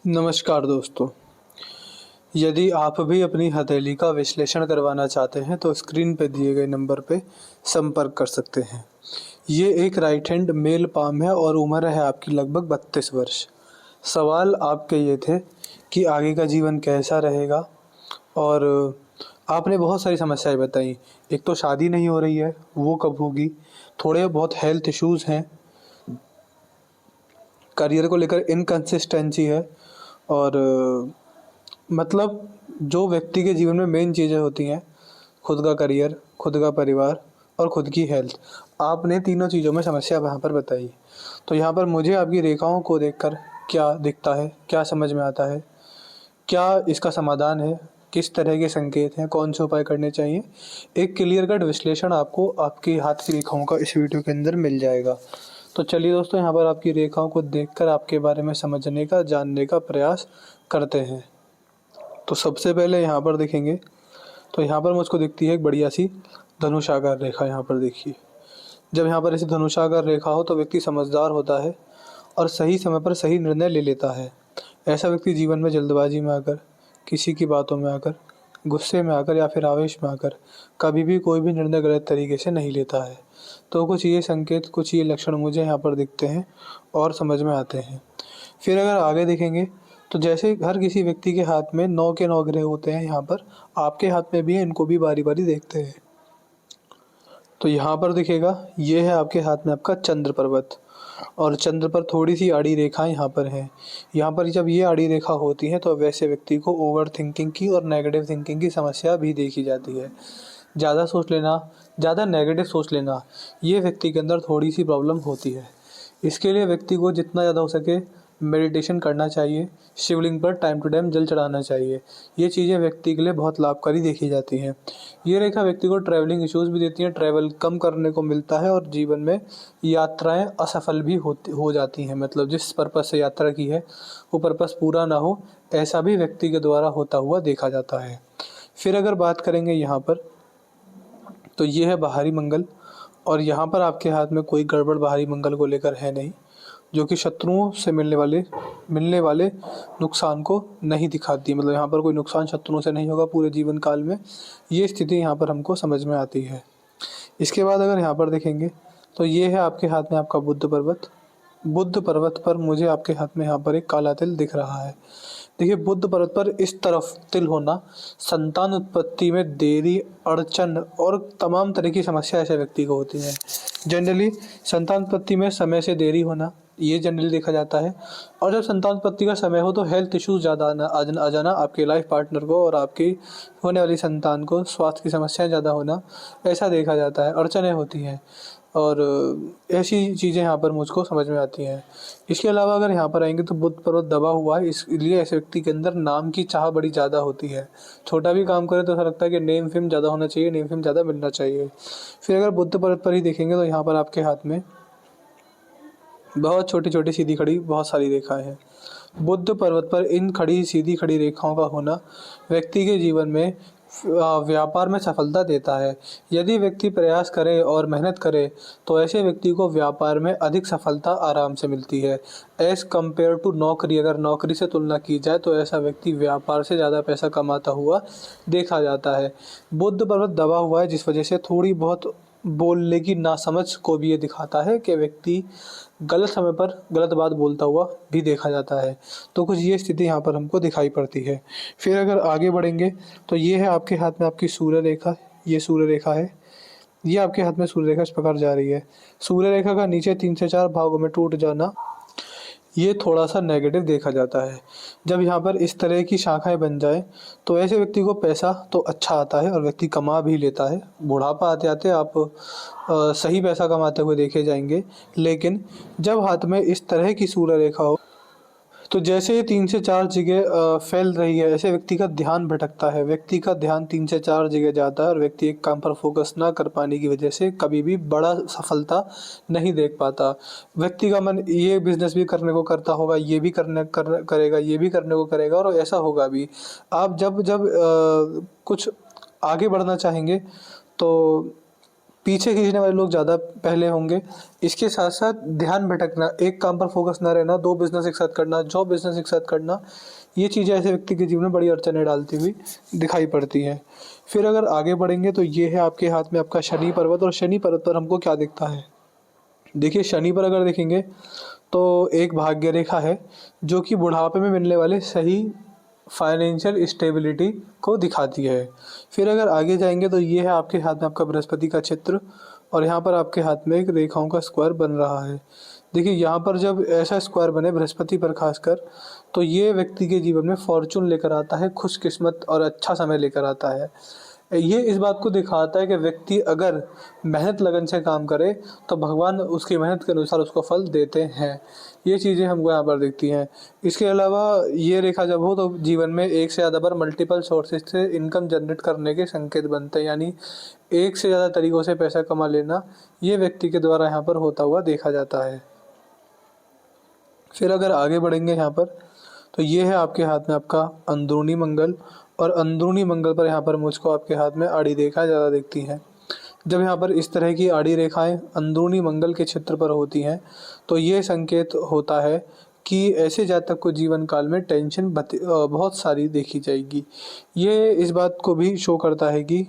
नमस्कार दोस्तों। यदि आप भी अपनी हथेली का विश्लेषण करवाना चाहते हैं तो स्क्रीन पे दिए गए नंबर पे संपर्क कर सकते हैं। ये एक राइट हैंड मेल पाम है और उम्र है आपकी लगभग 32 वर्ष। सवाल आपके ये थे कि आगे का जीवन कैसा रहेगा, और आपने बहुत सारी समस्याएं बताई। एक तो शादी नहीं हो रही है, वो कब होगी, थोड़े बहुत हेल्थ इश्यूज़ हैं, करियर को लेकर इनकंसिस्टेंसी है, और मतलब जो व्यक्ति के जीवन में मेन चीज़ें होती हैं, खुद का करियर, खुद का परिवार और खुद की हेल्थ, आपने तीनों चीज़ों में समस्या वहाँ पर बताई। तो यहाँ पर मुझे आपकी रेखाओं को देखकर क्या दिखता है, क्या समझ में आता है, क्या इसका समाधान है, किस तरह के संकेत हैं, कौन से उपाय करने चाहिए, एक क्लियर कट विश्लेषण आपको आपके हाथ की रेखाओं का इस वीडियो के अंदर मिल जाएगा। तो चलिए दोस्तों, यहाँ पर आपकी रेखाओं को देखकर आपके बारे में समझने का, जानने का प्रयास करते हैं। तो सबसे पहले यहाँ पर देखेंगे तो यहाँ पर मुझको दिखती है एक बढ़िया सी धनुषाकार रेखा। यहाँ पर देखिए, जब यहाँ पर ऐसी धनुषाकार रेखा हो तो व्यक्ति समझदार होता है और सही समय पर सही निर्णय ले लेता है। ऐसा व्यक्ति जीवन में जल्दबाजी में आकर, किसी की बातों में आकर, गुस्से में आकर या फिर आवेश में आकर कभी भी कोई भी निर्णय गलत तरीके से नहीं लेता है। तो कुछ ये संकेत, कुछ ये लक्षण मुझे यहाँ पर दिखते हैं और समझ में आते हैं। फिर अगर आगे देखेंगे तो जैसे हर किसी व्यक्ति के हाथ में 9 के 9 ग्रह होते हैं, यहाँ पर आपके हाथ में भी है, इनको भी बारी बारी देखते हैं। तो यहाँ पर दिखेगा, ये है आपके हाथ में आपका चंद्र पर्वत, और चंद्र पर थोड़ी सी आड़ी रेखाएं यहाँ पर हैं। यहाँ पर जब ये आड़ी रेखा होती है तो वैसे व्यक्ति को ओवर थिंकिंग की और नेगेटिव थिंकिंग की समस्या भी देखी जाती है। ज़्यादा सोच लेना, ज़्यादा नेगेटिव सोच लेना, ये व्यक्ति के अंदर थोड़ी सी प्रॉब्लम होती है। इसके लिए व्यक्ति को जितना ज़्यादा हो सके मेडिटेशन करना चाहिए, शिवलिंग पर टाइम टू टाइम जल चढ़ाना चाहिए। ये चीज़ें व्यक्ति के लिए बहुत लाभकारी देखी जाती हैं। ये रेखा व्यक्ति को ट्रैवलिंग इश्यूज़ भी देती हैं, ट्रैवल कम करने को मिलता है और जीवन में यात्राएं असफल भी हो जाती हैं। मतलब जिस पर्पज़ से यात्रा की है वो पर्पज़ पूरा ना हो, ऐसा भी व्यक्ति के द्वारा होता हुआ देखा जाता है। फिर अगर बात करेंगे यहाँ पर, तो ये है बाहरी मंगल, और यहाँ पर आपके हाथ में कोई गड़बड़ बाहरी मंगल को लेकर है नहीं, जो कि शत्रुओं से मिलने वाले नुकसान को नहीं दिखाती। मतलब यहाँ पर कोई नुकसान शत्रुओं से नहीं होगा पूरे जीवन काल में। ये स्थिति यहाँ पर हमको समझ में आती है। इसके बाद अगर यहाँ पर देखेंगे तो ये है आपके हाथ में आपका बुध पर्वत। बुध पर्वत पर मुझे आपके हाथ में यहाँ पर एक काला तिल दिख रहा है। देखिए, बुध पर्वत पर इस तरफ तिल होना संतान उत्पत्ति में देरी, अड़चन और तमाम तरह की समस्या ऐसे व्यक्ति को होती है। जनरली संतान उत्पत्ति में समय से देरी होना, ये जनरली देखा जाता है। और जब संतान उत्पत्ति का समय हो तो हेल्थ इश्यूज ज़्यादा आ जाना आपके लाइफ पार्टनर को, और आपकी होने वाली संतान को स्वास्थ्य की समस्याएं ज़्यादा होना, ऐसा देखा जाता है। अड़चनें होती हैं और ऐसी चीज़ें यहाँ पर मुझको समझ में आती हैं। इसके अलावा अगर यहाँ पर आएंगे तो बुध पर्वत दबा हुआ है, इसलिए ऐसे व्यक्ति के अंदर नाम की चाह बड़ी ज़्यादा होती है। छोटा भी काम करे तो ऐसा लगता है कि नेम फेम ज़्यादा होना चाहिए, नेम फेम ज़्यादा मिलना चाहिए। फिर अगर बुध पर्वत पर ही देखेंगे तो यहाँ पर आपके हाथ में बहुत छोटी छोटी सीधी खड़ी बहुत सारी रेखाएं हैं। बुध पर्वत पर इन खड़ी सीधी खड़ी रेखाओं का होना व्यक्ति के जीवन में व्यापार में सफलता देता है। यदि व्यक्ति प्रयास करे और मेहनत करे तो ऐसे व्यक्ति को व्यापार में अधिक सफलता आराम से मिलती है। एज़ कम्पेयर टू नौकरी, अगर नौकरी से तुलना की जाए तो ऐसा व्यक्ति व्यापार से ज़्यादा पैसा कमाता हुआ देखा जाता है। बुध पर्वत दबा हुआ है, जिस वजह से थोड़ी बहुत बोलने की नासमझ को भी ये दिखाता है कि व्यक्ति गलत समय पर गलत बात बोलता हुआ भी देखा जाता है। तो कुछ ये स्थिति यहाँ पर हमको दिखाई पड़ती है। फिर अगर आगे बढ़ेंगे तो ये है आपके हाथ में आपकी सूर्य रेखा। ये सूर्य रेखा है, ये आपके हाथ में सूर्य रेखा इस प्रकार जा रही है। सूर्य रेखा का नीचे 3 से 4 भागों में टूट जाना, ये थोड़ा सा नेगेटिव देखा जाता है। जब यहाँ पर इस तरह की शाखाएं बन जाए तो ऐसे व्यक्ति को पैसा तो अच्छा आता है और व्यक्ति कमा भी लेता है। बुढ़ापा आते आते आप सही पैसा कमाते हुए देखे जाएंगे। लेकिन जब हाथ में इस तरह की सूर्य रेखा हो तो जैसे ये 3 से 4 जगह फैल रही है, ऐसे व्यक्ति का ध्यान भटकता है। व्यक्ति का ध्यान 3 से 4 जगह जाता है और व्यक्ति एक काम पर फोकस ना कर पाने की वजह से कभी भी बड़ा सफलता नहीं देख पाता। व्यक्ति का मन ये बिजनेस भी करने को करता होगा, ये भी करेगा, ये भी करने को करेगा, और ऐसा होगा भी। आप जब जब कुछ आगे बढ़ना चाहेंगे तो पीछे खींचने वाले लोग ज़्यादा पहले होंगे। इसके साथ साथ ध्यान भटकना, एक काम पर फोकस ना रहना, दो बिजनेस एक साथ करना, जॉब बिजनेस एक साथ करना, ये चीज़ें ऐसे व्यक्ति के जीवन में बड़ी अड़चनें डालती हुई दिखाई पड़ती हैं। फिर अगर आगे बढ़ेंगे तो ये है आपके हाथ में आपका शनि पर्वत। और शनि पर्वत पर हमको क्या दिखता है? देखिए, शनि पर अगर देखेंगे तो एक भाग्य रेखा है जो कि बुढ़ापे में मिलने वाले सही फाइनेंशियल स्टेबिलिटी को दिखाती है। फिर अगर आगे जाएंगे तो ये है आपके हाथ में आपका बृहस्पति का चित्र, और यहाँ पर आपके हाथ में एक रेखाओं का स्क्वायर बन रहा है। देखिए, यहाँ पर जब ऐसा स्क्वायर बने बृहस्पति पर खासकर, तो ये व्यक्ति के जीवन में फॉर्चून लेकर आता है, खुशकिस्मत और अच्छा समय लेकर आता है। ये इस बात को दिखाता है कि व्यक्ति अगर मेहनत लगन से काम करे तो भगवान उसकी मेहनत के अनुसार उसको फल देते हैं। ये चीज़ें हमको यहाँ पर दिखती हैं। इसके अलावा ये रेखा जब हो तो जीवन में एक से ज़्यादा बार मल्टीपल सोर्सेज से इनकम जनरेट करने के संकेत बनते हैं, यानी एक से ज़्यादा तरीक़ों से पैसा कमा लेना ये व्यक्ति के द्वारा यहाँ पर होता हुआ देखा जाता है। फिर अगर आगे बढ़ेंगे यहाँ पर तो ये है आपके हाथ में आपका अंदरूनी मंगल, और अंदरूनी मंगल पर यहाँ पर मुझको आपके हाथ में आड़ी रेखा ज़्यादा दिखती हैं। जब यहाँ पर इस तरह की आड़ी रेखाएं अंदरूनी मंगल के क्षेत्र पर होती हैं तो ये संकेत होता है कि ऐसे जातक को जीवन काल में टेंशन बहुत सारी देखी जाएगी। ये इस बात को भी शो करता है कि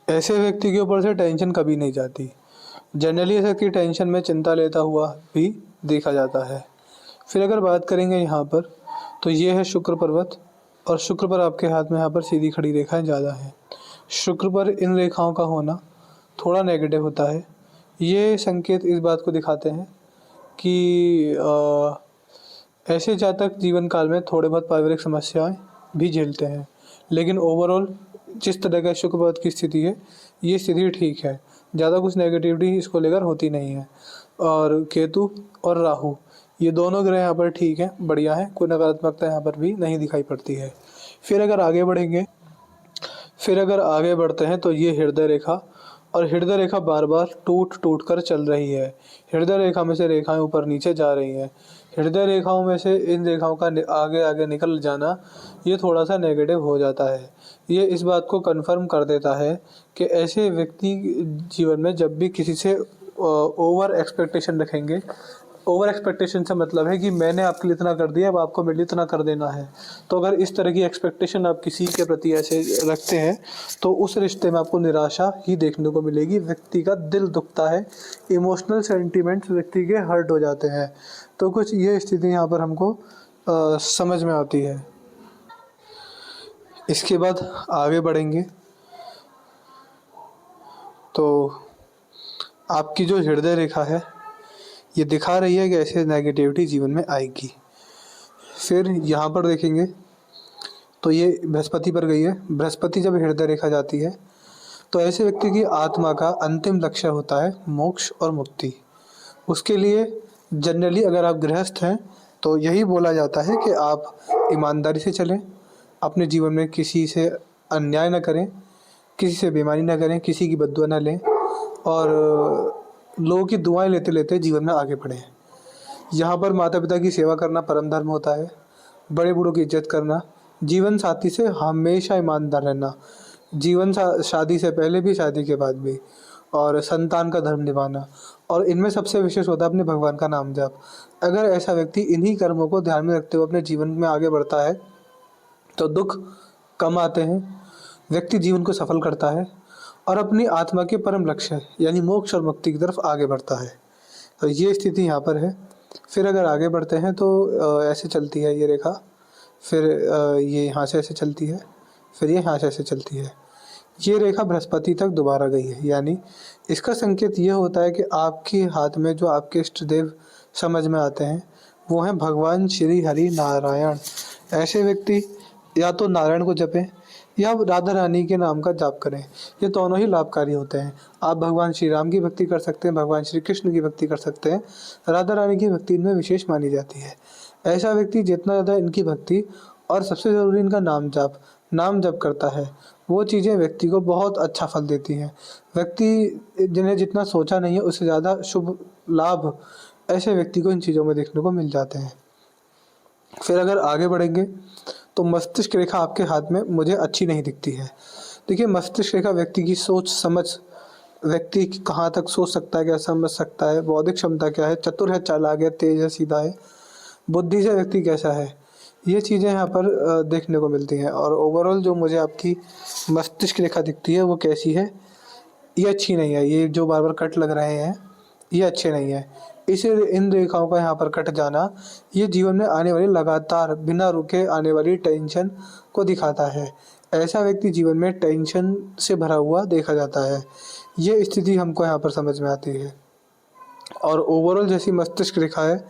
ऐसे व्यक्ति के ऊपर से टेंशन कभी नहीं जाती। जनरली ऐसे व्यक्ति टेंशन में चिंता लेता हुआ भी देखा जाता है। फिर अगर बात करेंगे यहाँ पर तो ये है शुक्र पर्वत, और शुक्र पर आपके हाथ में यहाँ पर सीधी खड़ी रेखाएं ज़्यादा हैं। शुक्र पर इन रेखाओं का होना थोड़ा नेगेटिव होता है। ये संकेत इस बात को दिखाते हैं कि ऐसे जातक जीवन काल में थोड़े बहुत पारिवारिक समस्याएं भी झेलते हैं, लेकिन ओवरऑल जिस तरह का शुक्र पर्वत की स्थिति है ये स्थिति ठीक है, ज़्यादा कुछ नेगेटिविटी इसको लेकर होती नहीं है। और केतु और राहु ये दोनों ग्रह यहाँ पर ठीक है, बढ़िया है, कोई नकारात्मकता यहाँ पर भी नहीं दिखाई पड़ती है। फिर अगर आगे बढ़ते हैं तो ये हृदय रेखा, और हृदय रेखा बार बार टूट टूट कर चल रही है। हृदय रेखा में से रेखाएं ऊपर नीचे जा रही हैं। हृदय रेखाओं में से इन रेखाओं का आगे आगे निकल जाना ये थोड़ा सा नेगेटिव हो जाता है। ये इस बात को कन्फर्म कर देता है कि ऐसे व्यक्ति जीवन में जब भी किसी से ओवर एक्सपेक्टेशन रखेंगे, ओवर एक्सपेक्टेशन से मतलब है कि मैंने आपके लिए इतना कर दिया, अब आपको मेरे लिए इतना कर देना है। तो अगर इस तरह की एक्सपेक्टेशन आप किसी के प्रति ऐसे रखते हैं तो उस रिश्ते में आपको निराशा ही देखने को मिलेगी। व्यक्ति का दिल दुखता है, इमोशनल सेंटिमेंट्स व्यक्ति के हर्ट हो जाते हैं। तो कुछ ये स्थिति यहाँ पर हमको समझ में आती है। इसके बाद आगे बढ़ेंगे तो आपकी जो हृदय रेखा है ये दिखा रही है कि ऐसे नेगेटिविटी जीवन में आएगी। फिर यहाँ पर देखेंगे तो ये बृहस्पति पर गई है। बृहस्पति जब हृदय रेखा जाती है तो ऐसे व्यक्ति की आत्मा का अंतिम लक्ष्य होता है मोक्ष और मुक्ति। उसके लिए जनरली अगर आप गृहस्थ हैं तो यही बोला जाता है कि आप ईमानदारी से चलें, अपने जीवन में किसी से अन्याय न करें, किसी से बेईमानी न करें, किसी की बद्दुआ न लें, और लोगों की दुआएं लेते लेते जीवन में आगे बढ़ें। यहाँ पर माता पिता की सेवा करना परम धर्म होता है, बड़े बूढ़ों की इज्जत करना, जीवन साथी से हमेशा ईमानदार रहना, शादी से पहले भी शादी के बाद भी, और संतान का धर्म निभाना, और इनमें सबसे विशेष होता है अपने भगवान का नाम जप। अगर ऐसा व्यक्ति इन्हीं कर्मों को ध्यान में रखते हुए अपने जीवन में आगे बढ़ता है तो दुख कम आते हैं, व्यक्ति जीवन को सफल करता है और अपनी आत्मा के परम लक्ष्य यानी मोक्ष और मुक्ति की तरफ आगे बढ़ता है। तो ये स्थिति यहाँ पर है। फिर अगर आगे बढ़ते हैं तो ऐसे चलती है ये रेखा, फिर ये यहाँ से ऐसे चलती है, फिर ये यहाँ से ऐसे चलती है। ये रेखा बृहस्पति तक दोबारा गई है, यानी इसका संकेत ये होता है कि आपके हाथ में जो आपके इष्ट देव समझ में आते हैं वो हैं भगवान श्री हरि नारायण। ऐसे व्यक्ति या तो नारायण को जपें या राधा रानी के नाम का जाप करें, ये दोनों ही लाभकारी होते हैं। आप भगवान श्री राम की भक्ति कर सकते हैं, भगवान श्री कृष्ण की भक्ति कर सकते हैं, राधा रानी की भक्ति इनमें विशेष मानी जाती है। ऐसा व्यक्ति जितना ज़्यादा इनकी भक्ति और सबसे ज़रूरी इनका नाम जप करता है वो चीज़ें व्यक्ति को बहुत अच्छा फल देती हैं। व्यक्ति जिन्हें जितना सोचा नहीं है उससे ज़्यादा शुभ लाभ ऐसे व्यक्ति को इन चीज़ों में देखने को मिल जाते हैं। फिर अगर आगे बढ़ेंगे तो मस्तिष्क रेखा आपके हाथ में मुझे अच्छी नहीं दिखती है। देखिए, मस्तिष्क रेखा व्यक्ति की सोच समझ व्यक्ति कहाँ तक सोच सकता है, क्या समझ सकता है, बौद्धिक क्षमता क्या है, चतुर है, चालाक है, तेज है, सीधा है, बुद्धि से व्यक्ति कैसा है, ये चीज़ें यहाँ पर देखने को मिलती हैं। और ओवरऑल जो मुझे आपकी मस्तिष्क रेखा दिखती है वो कैसी है, ये अच्छी नहीं है। ये जो बार बार कट लग रहे हैं ये अच्छे नहीं है। इस इन रेखाओं का यहाँ पर कट जाना ये जीवन में आने वाली लगातार बिना रुके आने वाली टेंशन को दिखाता है। ऐसा व्यक्ति जीवन में टेंशन से भरा हुआ देखा जाता है। ये स्थिति हमको यहाँ पर समझ में आती है। और ओवरऑल जैसी मस्तिष्क रेखा है,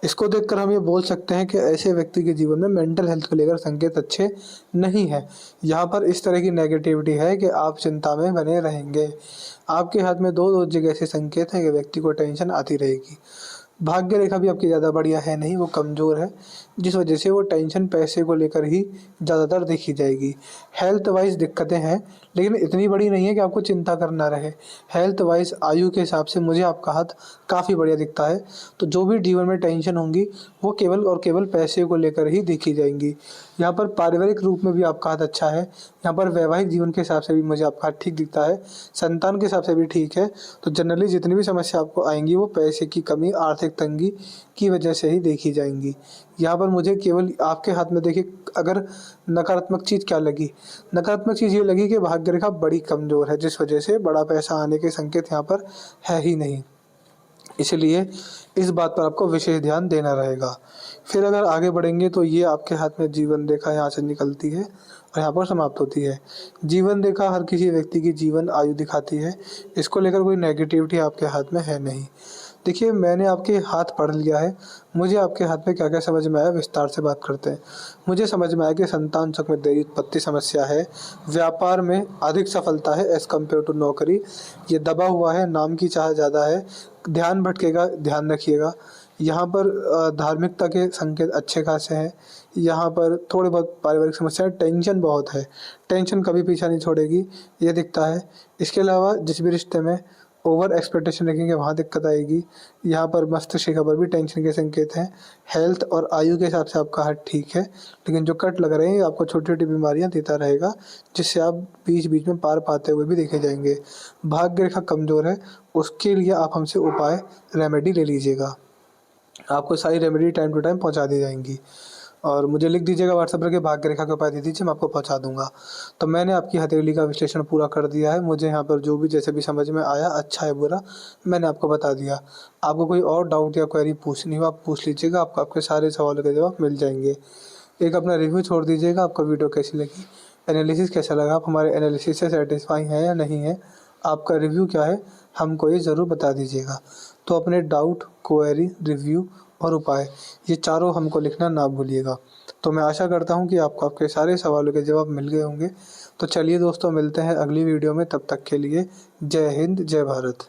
इसको देखकर हम ये बोल सकते हैं कि ऐसे व्यक्ति के जीवन में मेंटल हेल्थ को लेकर संकेत अच्छे नहीं है। यहाँ पर इस तरह की नेगेटिविटी है कि आप चिंता में बने रहेंगे। आपके हाथ में दो जगह ऐसे संकेत हैं कि व्यक्ति को टेंशन आती रहेगी। भाग्य रेखा भी आपकी ज़्यादा बढ़िया है नहीं, वो कमज़ोर है, जिस वजह से वो टेंशन पैसे को लेकर ही ज़्यादातर देखी जाएगी। हेल्थ वाइज दिक्कतें हैं, लेकिन इतनी बड़ी नहीं है कि आपको चिंता करना रहे। हेल्थ वाइज आयु के हिसाब से मुझे आपका हाथ काफ़ी बढ़िया दिखता है। तो जो भी जीवन में टेंशन होंगी वो केवल और केवल पैसे को लेकर ही देखी जाएंगी। यहाँ पर पारिवारिक रूप में भी आपका हाथ अच्छा है। यहाँ पर वैवाहिक जीवन के हिसाब से भी मुझे आपका हाथ ठीक दिखता है। संतान के हिसाब से भी ठीक है। तो जनरली जितनी भी समस्या आपको आएंगी वो पैसे की कमी, आर्थिक तंगी की वजह से ही देखी जाएंगी। यहाँ पर मुझे केवल आपके हाथ में देखिए, अगर नकारात्मक चीज़ क्या लगी, नकारात्मक चीज़ ये लगी कि भाग्य रेखा बड़ी कमज़ोर है, जिस वजह से बड़ा पैसा आने के संकेत यहाँ पर है ही नहीं। इसलिए इस बात पर आपको विशेष ध्यान देना रहेगा। फिर अगर आगे बढ़ेंगे तो ये आपके हाथ में जीवन रेखा यहाँ से निकलती है और यहाँ पर समाप्त होती है। जीवन रेखा हर किसी व्यक्ति की जीवन आयु दिखाती है। इसको लेकर कोई नेगेटिविटी आपके हाथ में है नहीं। देखिए, मैंने आपके हाथ पढ़ लिया है। मुझे आपके हाथ में क्या क्या समझ में आया, विस्तार से बात करते हैं। मुझे समझ में आया कि संतान सुख में देरी उत्पत्ति समस्या है, व्यापार में अधिक सफलता है एज़ कम्पेयर टू नौकरी, ये दबा हुआ है, नाम की चाह ज़्यादा है, ध्यान भटकेगा, ध्यान रखिएगा। यहाँ पर धार्मिकता के संकेत अच्छे खासे हैं। यहाँ पर थोड़े बहुत पारिवारिक समस्या, टेंशन बहुत है, टेंशन कभी पीछा नहीं छोड़ेगी, ये दिखता है। इसके अलावा जिस भी रिश्ते में ओवर एक्सपेक्टेशन रखेंगे वहाँ दिक्कत आएगी। यहाँ पर मस्तिष्क रेखा पर भी टेंशन के संकेत हैं। हेल्थ और आयु के हिसाब से आपका हाथ ठीक है, लेकिन जो कट लग रहे हैं आपको छोटी छोटी बीमारियाँ देता रहेगा, जिससे आप बीच बीच में पार पाते हुए भी देखे जाएंगे। भाग्य रेखा कमज़ोर है, उसके लिए आप हमसे उपाय रेमेडी ले लीजिएगा। आपको सारी रेमेडी टाइम टू टाइम पहुँचा दी जाएंगी। और मुझे लिख दीजिएगा व्हाट्सएप पर कि भाग्य रेखा के उपाय दे दीजिए, मैं आपको पहुंचा दूंगा। तो मैंने आपकी हथेली का विश्लेषण पूरा कर दिया है। मुझे यहाँ पर जो भी जैसे भी समझ में आया, अच्छा है बुरा, मैंने आपको बता दिया। आपको कोई और डाउट या क्वेरी पूछनी हो आप पूछ लीजिएगा, आपको आपके सारे सवालों के जवाब मिल जाएंगे। एक अपना रिव्यू छोड़ दीजिएगा, आपको वीडियो कैसी लगी, एनालिसिस कैसा लगा, आप हमारे एनालिसिस से सेटिस्फाई हैं या नहीं है, आपका रिव्यू क्या है, हमको ये ज़रूर बता दीजिएगा। तो अपने डाउट, क्वेरी, रिव्यू और उपाय, ये चारों हमको लिखना ना भूलिएगा। तो मैं आशा करता हूँ कि आपको आपके सारे सवालों के जवाब मिल गए होंगे। तो चलिए दोस्तों, मिलते हैं अगली वीडियो में। तब तक के लिए जय हिंद, जय भारत।